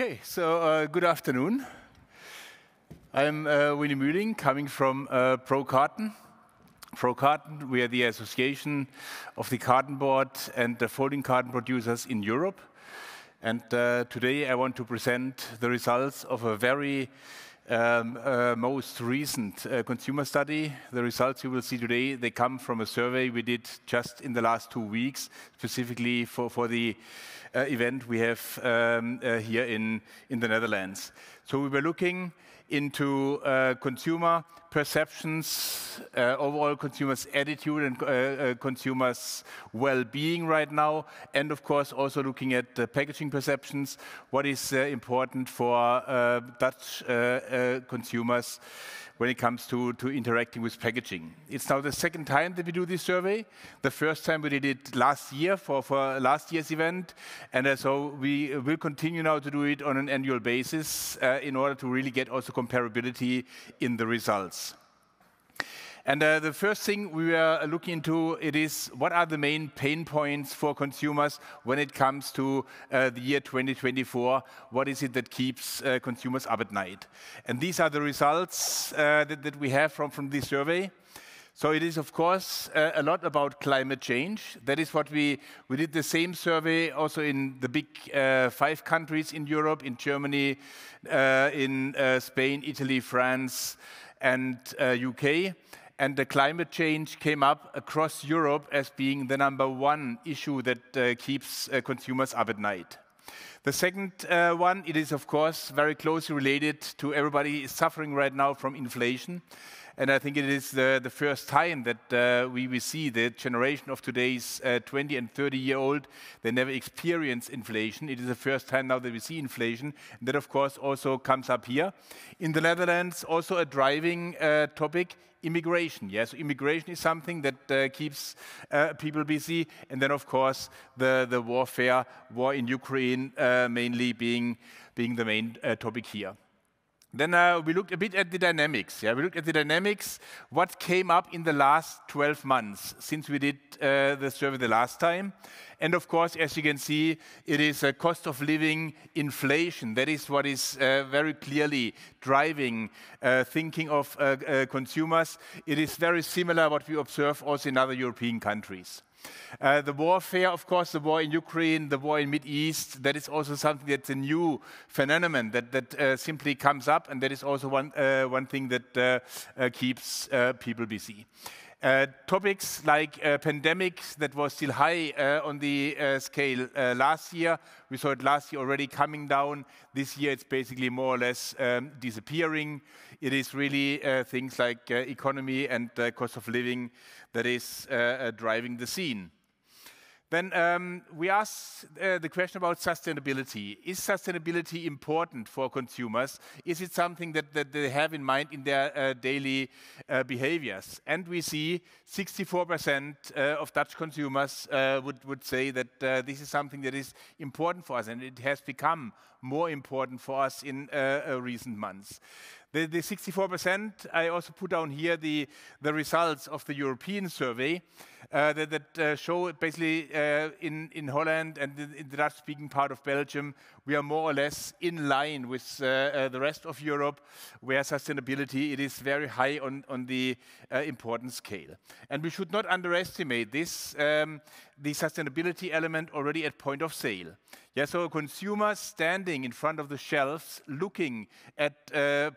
Okay, so good afternoon. I'm Winnie Muehling, coming from Carton. Carton, we are the association of the carton board and the folding carton producers in Europe. And today I want to present the results of a very most recent consumer study. The results you will see today, they come from a survey we did just in the last 2 weeks, specifically for the event we have here in the Netherlands. So we were looking into consumer perceptions, overall consumers' attitude and consumers' well-being right now, and of course also looking at packaging perceptions, what is important for Dutch consumers when it comes to interacting with packaging. It's now the second time that we do this survey. The first time we did it last year for last year's event, and so we will continue now to do it on an annual basis in order to really get also comparability in the results. And the first thing we were looking into it is what are the main pain points for consumers when it comes to the year 2024? What is it that keeps consumers up at night? And these are the results that we have from this survey. So it is, of course, a lot about climate change. That is what we did the same survey also in the big 5 countries in Europe, in Germany, in Spain, Italy, France, and UK. And the climate change came up across Europe as being the #1 issue that keeps consumers up at night. The second one, it is of course very closely related to everybody suffering right now from inflation. And I think it is the first time that we see the generation of today's 20 and 30-year-old, they never experience inflation. It is the first time now that we see inflation. And that, of course, also comes up here. In the Netherlands, also a driving topic, immigration. Yes, so immigration is something that keeps people busy. And then, of course, the war in Ukraine mainly being the main topic here. Then we looked a bit at the dynamics. Yeah, we looked at the dynamics, what came up in the last 12 months since we did the survey the last time. And of course, as you can see, it is a cost of living inflation. That is what is very clearly driving thinking of consumers. It is very similar what we observe also in other European countries. The warfare, of course, the war in Ukraine, the war in Middle East, that is also something that's a new phenomenon that simply comes up, and that is also one thing that keeps people busy. Topics like pandemics that was still high on the scale last year. We saw it last year already coming down. This year it's basically more or less disappearing. It is really things like economy and cost of living that is driving the scene. Then we asked the question about sustainability. Is sustainability important for consumers? Is it something that they have in mind in their daily behaviors? And we see 64% of Dutch consumers would say that this is something that is important for us, and it has become more important for us in recent months. The 64%, I also put down here the results of the European survey that show basically in Holland and in the Dutch-speaking part of Belgium, we are more or less in line with the rest of Europe, where sustainability, it is very high on the important scale. And we should not underestimate this, the sustainability element already at point of sale. Yeah, so consumers standing in front of the shelves, looking at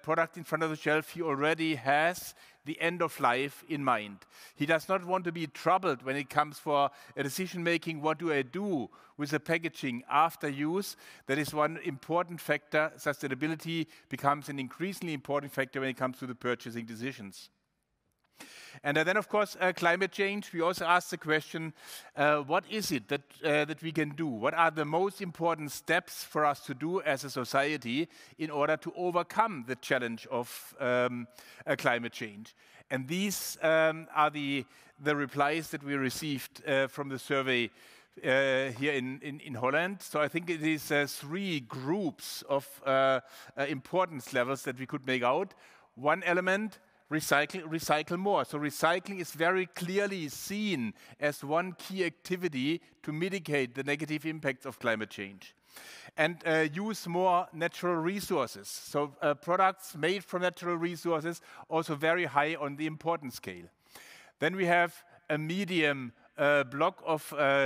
product in front of the shelf, he already has the end of life in mind. He does not want to be troubled when it comes for a decision making. What do I do with the packaging after use? That is one important factor. Sustainability becomes an increasingly important factor when it comes to the purchasing decisions. And then, of course, climate change. We also asked the question, what is it that we can do? What are the most important steps for us to do as a society in order to overcome the challenge of climate change? And these are the replies that we received from the survey here in Holland. So I think it is 3 groups of importance levels that we could make out. One element, recycle more. So recycling is very clearly seen as one key activity to mitigate the negative impacts of climate change. and use more natural resources. So products made from natural resources also very high on the importance scale. Then we have a medium block of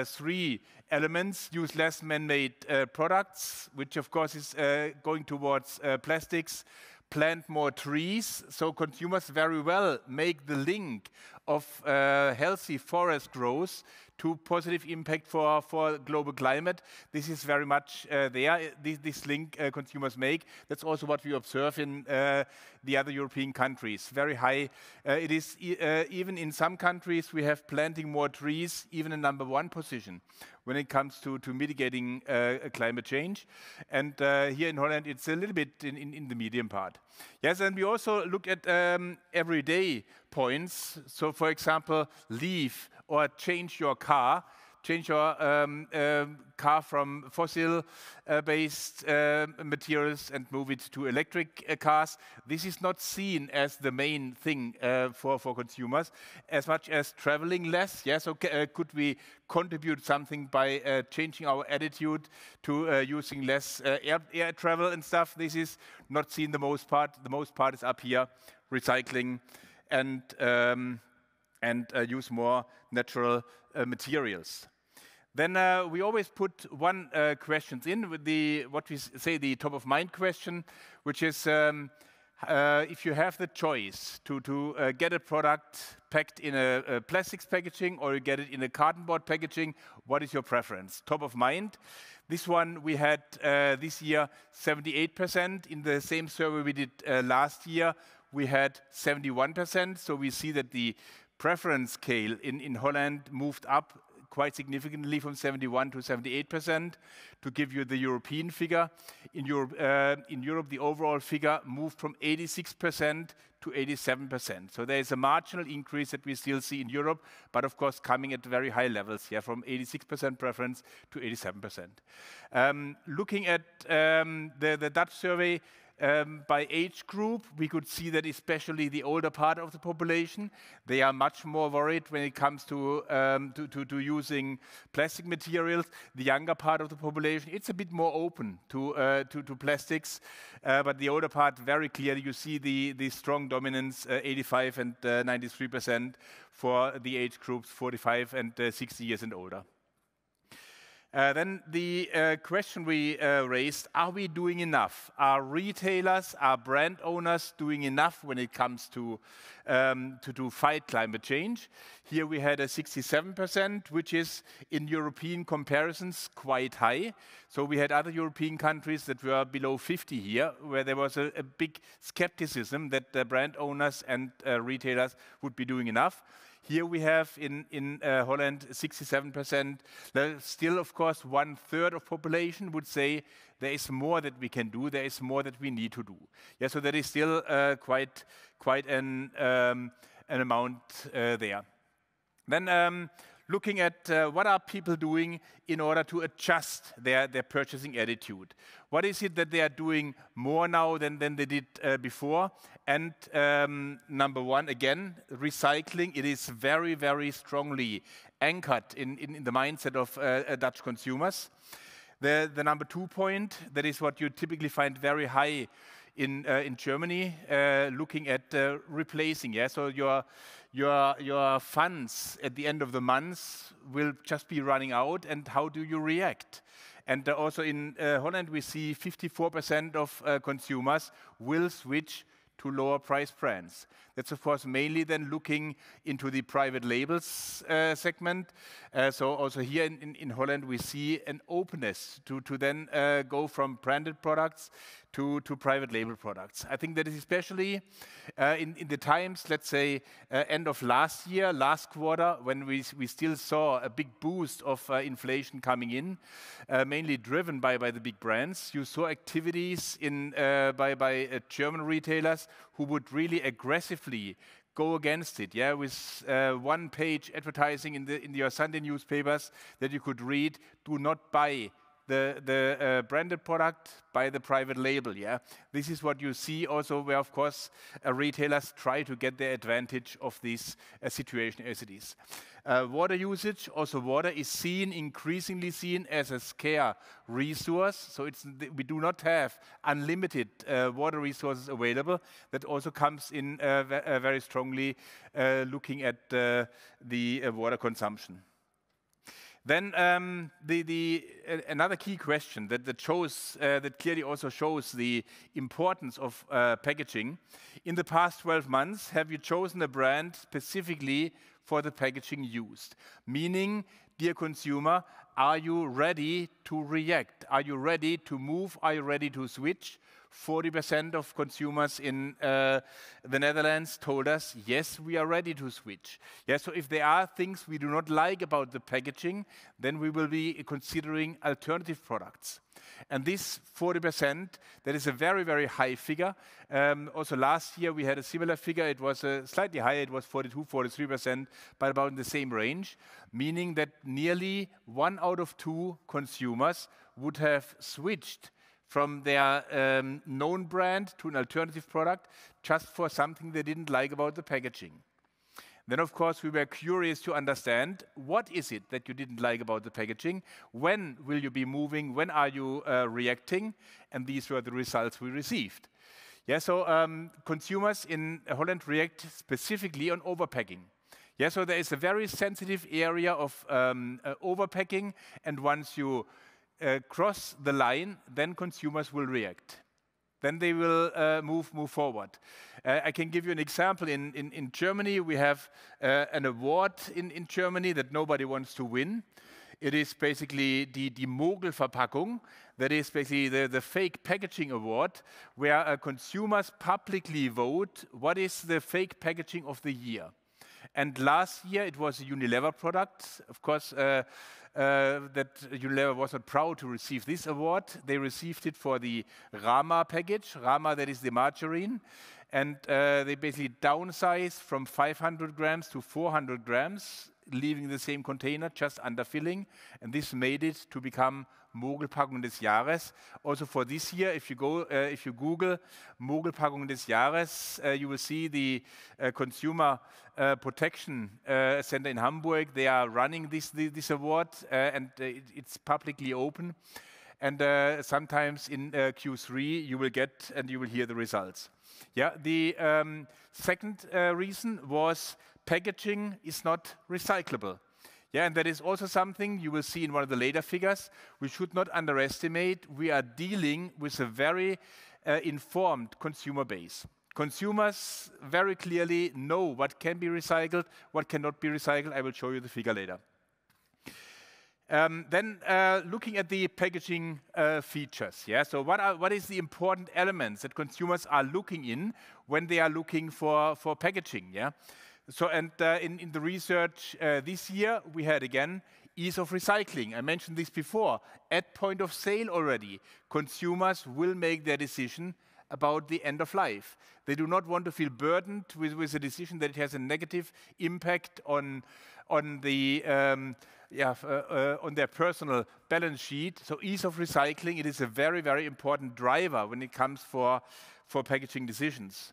3 elements: use less man-made products, which of course is going towards plastics; plant more trees. So consumers very well make the link of healthy forest growth to positive impact for global climate. This is very much there. This link consumers make. That's also what we observe in the other European countries. Very high. It is even in some countries we have planting more trees, even a #1 position when it comes to mitigating climate change. And here in Holland, it's a little bit in the medium part. Yes, and we also look at everyday points. So, for example, leave or change your car. Change your car from fossil-based materials and move it to electric cars. This is not seen as the main thing for consumers, as much as traveling less. Yeah, so could we contribute something by changing our attitude to using less air travel and stuff? This is not seen the most part. The most part is up here: recycling and use more natural materials. Then we always put one question in with what we say the top of mind question, which is if you have the choice to get a product packed in a plastics packaging or you get it in a cardboard packaging, what is your preference? Top of mind. This one we had this year 78%. In the same survey we did last year, we had 71%. So we see that the preference scale in Holland moved up quite significantly from 71 to 78%. To give you the European figure, in Europe the overall figure moved from 86% to 87%. So there is a marginal increase that we still see in Europe, but of course coming at very high levels, yeah, from 86% preference to 87%. Looking at the Dutch survey, by age group, we could see that especially the older part of the population, they are much more worried when it comes to using plastic materials. The younger part of the population, it's a bit more open to plastics, but the older part, very clearly, you see the strong dominance, 85 and 93% for the age groups 45 and 60 years and older. Then the question we raised, are we doing enough? Are retailers, are brand owners doing enough when it comes to fight climate change? Here we had a 67%, which is in European comparisons quite high. So we had other European countries that were below 50 here, where there was a big skepticism that the brand owners and retailers would be doing enough. Here we have in Holland 67%. Still, of course, 1/3 of population would say there is more that we can do, there is more that we need to do. Yeah, so that is still quite an amount there. Then looking at what are people doing in order to adjust their purchasing attitude. What is it that they are doing more now than they did before? And #1, again, recycling. It is very, very strongly anchored in the mindset of Dutch consumers. The #2 point, that is what you typically find very high in Germany, looking at replacing. Yeah, so your funds at the end of the month will just be running out, and how do you react? And also in Holland, we see 54% of consumers will switch to lower price brands. That's of course mainly then looking into the private labels segment. So also here in Holland, we see an openness to then go from branded products to private label products. I think that is especially in the times, let's say, end of last year, last quarter, when we still saw a big boost of inflation coming in, mainly driven by the big brands. You saw activities by German retailers who would really aggressively go against it, yeah, with one-page advertising in your Sunday newspapers that you could read: do not buy the branded product by the private label. Yeah, this is what you see also, where of course retailers try to get their advantage of this situation as it is. Water usage, also water is increasingly seen as a scarce resource. So we do not have unlimited water resources available. That also comes in very strongly looking at the water consumption. Then another key question that clearly also shows the importance of packaging. In the past 12 months, have you chosen a brand specifically for the packaging used? Meaning, dear consumer, are you ready to react? Are you ready to move? Are you ready to switch? 40% of consumers in the Netherlands told us, yes, we are ready to switch. Yeah, so if there are things we do not like about the packaging, then we will be considering alternative products. And this 40%, that is a very, very high figure. Also last year we had a similar figure. It was slightly higher. It was 42, 43%, but about in the same range, meaning that nearly 1 out of 2 consumers would have switched from their known brand to an alternative product just for something they didn't like about the packaging. Then, of course, we were curious to understand, what is it that you didn't like about the packaging? When will you be moving? When are you reacting? And these were the results we received. Yeah, so consumers in Holland react specifically on overpacking. Yeah, so there is a very sensitive area of overpacking, and once you cross the line, then consumers will react. Then they will move forward. I can give you an example. In Germany, we have an award in Germany that nobody wants to win. It is basically die Mogelverpackung. That is basically the fake packaging award, where consumers publicly vote what is the fake packaging of the year. And last year, it was a Unilever product. Of course, that Unilever was not proud to receive this award. They received it for the Rama package. Rama, that is the margarine. And they basically downsized from 500 grams to 400 grams, leaving the same container, just underfilling. And this made it to become Mogelpackung des Jahres. Also for this year, if you Google Mogelpackung des Jahres, you will see the Consumer Protection Center in Hamburg. They are running this award, and it's publicly open. And sometimes in Q3 you will get and you will hear the results. Yeah, the second reason was packaging is not recyclable. Yeah, and that is also something you will see in one of the later figures. We should not underestimate. We are dealing with a very informed consumer base. Consumers very clearly know what can be recycled, what cannot be recycled. I will show you the figure later. Then looking at the packaging features. Yeah, so what is the important elements that consumers are looking in when they are looking for packaging? Yeah. So, and in the research this year, we had again ease of recycling. I mentioned this before. At point of sale already, consumers will make their decision about the end of life. They do not want to feel burdened with a decision that it has a negative impact on their personal balance sheet. So ease of recycling, it is a very, very important driver when it comes for packaging decisions.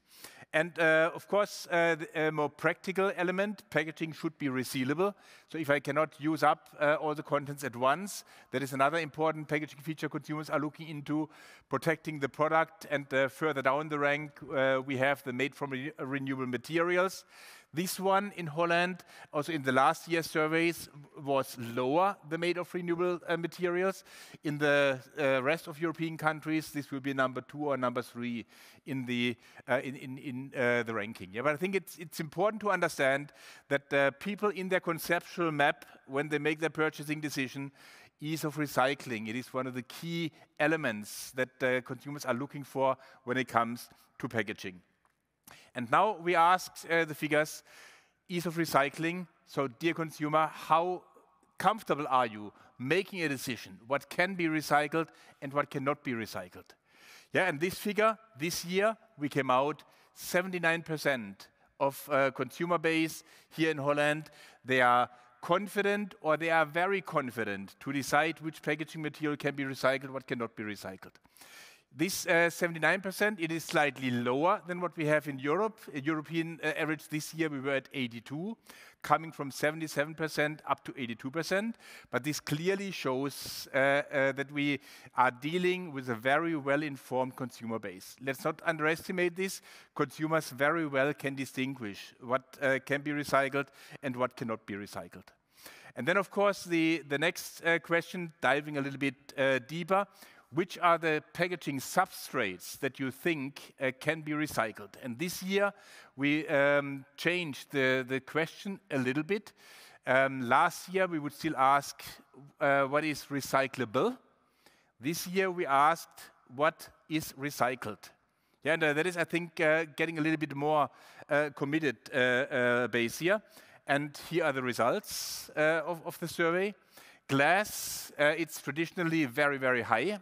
And of course, a more practical element, packaging should be resealable. So if I cannot use up all the contents at once, that is another important packaging feature consumers are looking into, protecting the product. And further down the rank, we have the made from renewable materials. This one in Holland, also in the last year's surveys, was lower, the made of renewable materials. In the rest of European countries, this will be number 2 or number 3 in the ranking. Yeah, but I think it's important to understand that people in their conceptual map, when they make their purchasing decision, ease of recycling, it is one of the key elements that consumers are looking for when it comes to packaging. And now we asked the figures, ease of recycling. So, dear consumer, how comfortable are you making a decision? What can be recycled and what cannot be recycled? Yeah, and this figure, this year, we came out 79% of consumer base here in Holland. They are confident or they are very confident to decide which packaging material can be recycled, what cannot be recycled. This 79%, it is slightly lower than what we have in Europe. European average this year, we were at 82, coming from 77% up to 82%. But this clearly shows that we are dealing with a very well-informed consumer base. Let's not underestimate this. Consumers very well can distinguish what can be recycled and what cannot be recycled. And then, of course, the next question, diving a little bit deeper, which are the packaging substrates that you think can be recycled? And this year, we changed the question a little bit. Last year, we would still ask, what is recyclable? This year, we asked, what is recycled? Yeah, and that is, I think, getting a little bit more committed base here. And here are the results of the survey. Glass, it's traditionally very, very high.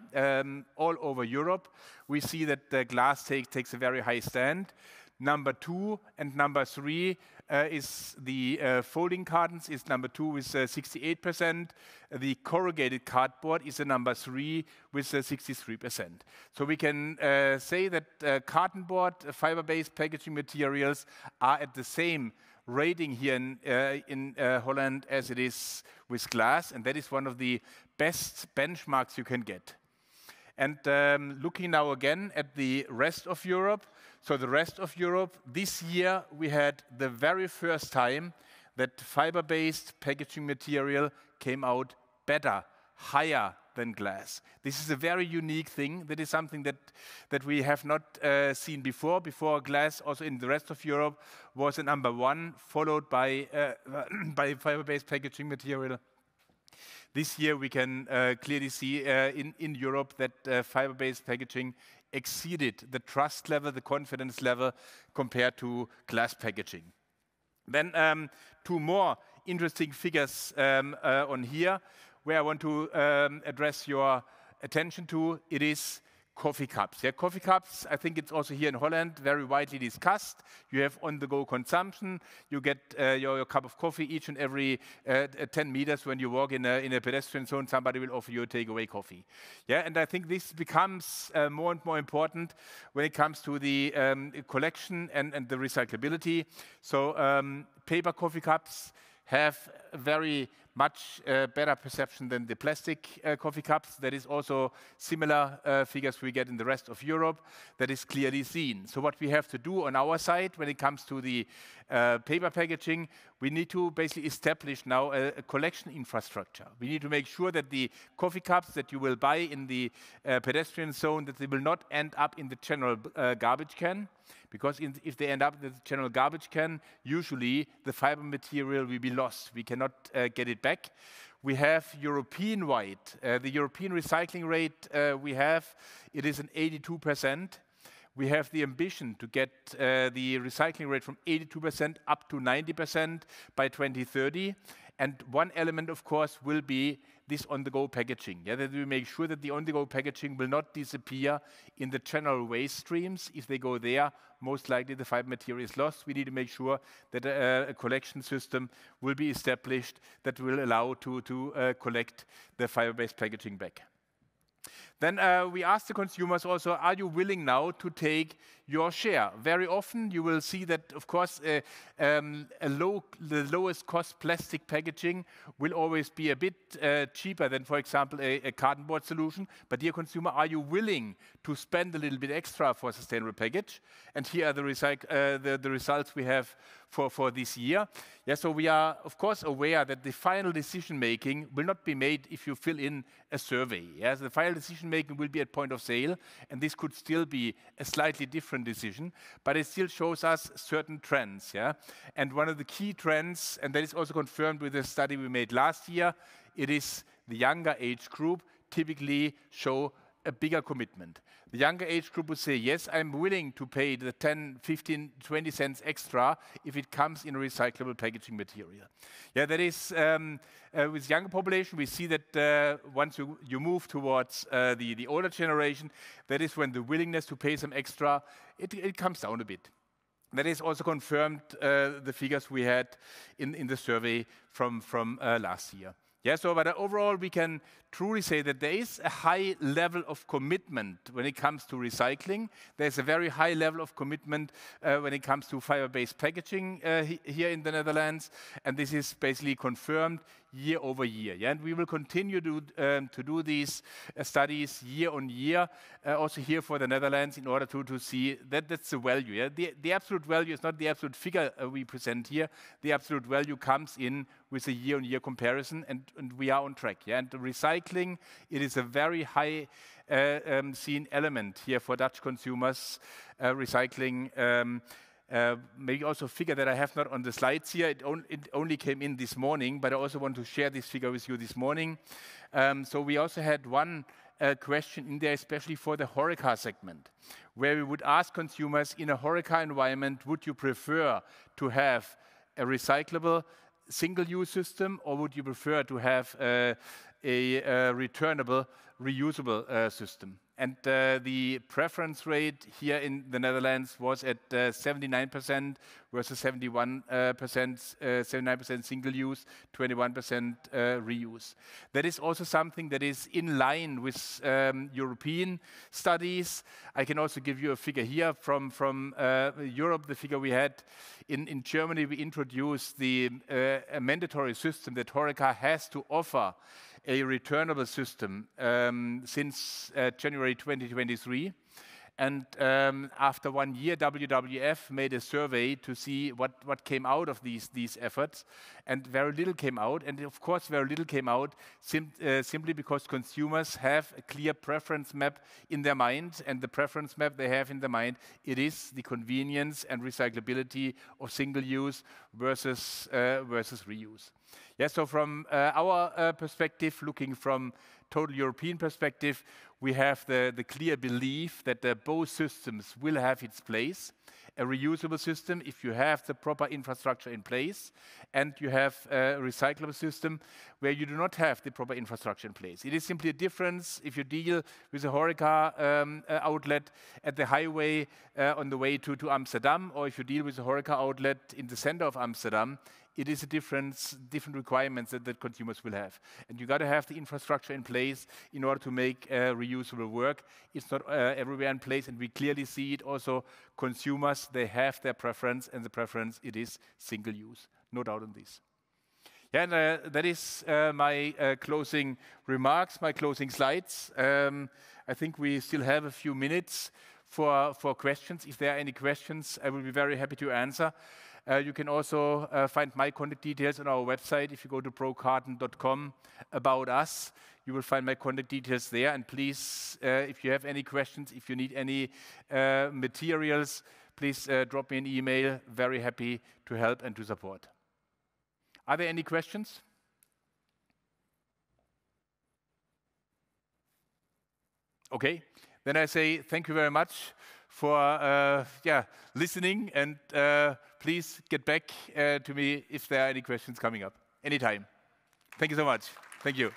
All over Europe, we see that glass takes a very high stand. Number 2 and number 3 is the folding cartons is number 2 with 68%. The corrugated cardboard is the number 3 with 63%. So we can say that carton board, fiber-based packaging materials are at the same rating here in Holland as it is with glass, and that is one of the best benchmarks you can get. And looking now again at the rest of Europe, so the rest of Europe, this year we had the very first time that fiber-based packaging material came out better, higher than glass. This is a very unique thing. That is something that we have not seen before. Before, glass also in the rest of Europe was a number 1, followed by fiber-based packaging material. This year we can clearly see in Europe that fiber-based packaging exceeded the trust level, the confidence level compared to glass packaging. Then 2 more interesting figures on here, where I want to address your attention to. It is coffee cups. Yeah, coffee cups, I think it's also here in Holland very widely discussed. You have on-the-go consumption. You get your cup of coffee each and every 10 meters when you walk in a pedestrian zone. Somebody will offer you a takeaway coffee. Yeah, and I think this becomes more and more important when it comes to the collection and the recyclability. So paper coffee cups have very much better perception than the plastic coffee cups. That is also similar figures we get in the rest of Europe. That is clearly seen. So what we have to do on our side when it comes to the paper packaging, we need to basically establish now a collection infrastructure. We need to make sure that the coffee cups that you will buy in the pedestrian zone, that they will not end up in the general garbage can. Because if they end up in the general garbage can, usually the fiber material will be lost. We cannot get it back. We have European-wide, the European recycling rate it is an 82%. We have the ambition to get the recycling rate from 82% up to 90% by 2030. And one element, of course, will be this on-the-go packaging. Yeah, that we make sure that the on-the-go packaging will not disappear in the general waste streams. If they go there, most likely the fiber material is lost. We need to make sure that a collection system will be established that will allow to collect the fiber-based packaging back. Then we ask the consumers also, are you willing now to take your share? Very often you will see that, of course, the lowest cost plastic packaging will always be a bit cheaper than, for example, a carton board solution. But dear consumer, are you willing to spend a little bit extra for a sustainable package? And here are the results we have for this year. Yeah, so we are, of course, aware that the final decision-making will not be made if you fill in a survey. Yeah? So the final decision-making will be at point of sale, and this could still be a slightly different decision, but it still shows us certain trends. Yeah? And one of the key trends, and that is also confirmed with the study we made last year, it is the younger age group typically show a bigger commitment. The younger age group would say, yes, I'm willing to pay the 10, 15, 20 cents extra if it comes in recyclable packaging material. Yeah, that is, with younger population, we see that once you move towards the older generation, that is when the willingness to pay some extra, it comes down a bit. That is also confirmed the figures we had in the survey from last year. Yeah, so but overall we can truly say that there is a high level of commitment when it comes to recycling. There's a very high level of commitment when it comes to fiber-based packaging here in the Netherlands, and this is basically confirmed year over year. Yeah? And we will continue to do these studies year on year, also here for the Netherlands, in order to see that that's the value. Yeah? The absolute value is not the absolute figure we present here. The absolute value comes in with a year-on-year comparison, and we are on track. Yeah? And the recycling, it is a very high seen element here for Dutch consumers. Recycling, maybe also a figure that I have not on the slides here. It only came in this morning, but I also want to share this figure with you this morning. So we also had one question in there, especially for the HoReCa segment, where we would ask consumers in a HoReCa environment, would you prefer to have a recyclable single-use system, or would you prefer to have a returnable, reusable system? And the preference rate here in the Netherlands was at 79% versus 79% single use, 21% reuse. That is also something that is in line with European studies. I can also give you a figure here from Europe, the figure we had. In Germany, we introduced a mandatory system that HoReCa has to offer a returnable system since January 2023. And after 1 year, WWF made a survey to see what came out of these efforts, and very little came out. And of course, very little came out simply because consumers have a clear preference map in their mind, and the preference map they have in their mind, it is the convenience and recyclability of single use versus reuse. Yeah, so from our perspective, looking from total European perspective, we have the clear belief that both systems will have its place. A reusable system, if you have the proper infrastructure in place, and you have a recyclable system where you do not have the proper infrastructure in place. It is simply a difference if you deal with a HoReCa outlet at the highway on the way to Amsterdam, or if you deal with a HoReCa outlet in the center of Amsterdam. It is a different requirements that consumers will have. And you got to have the infrastructure in place in order to make reusable work. It's not everywhere in place, and we clearly see it also. Consumers, they have their preference, and the preference, it is single use. No doubt on this. Yeah, and that is my closing remarks, my closing slides. I think we still have a few minutes for questions. If there are any questions, I will be very happy to answer. You can also find my contact details on our website. If you go to vouwkarton.com, about us, you will find my contact details there. And please, if you have any questions, if you need any materials, please drop me an email. Very happy to help and to support. Are there any questions? Okay, then I say thank you very much for listening, and please get back to me if there are any questions coming up anytime. Thank you so much. Thank you.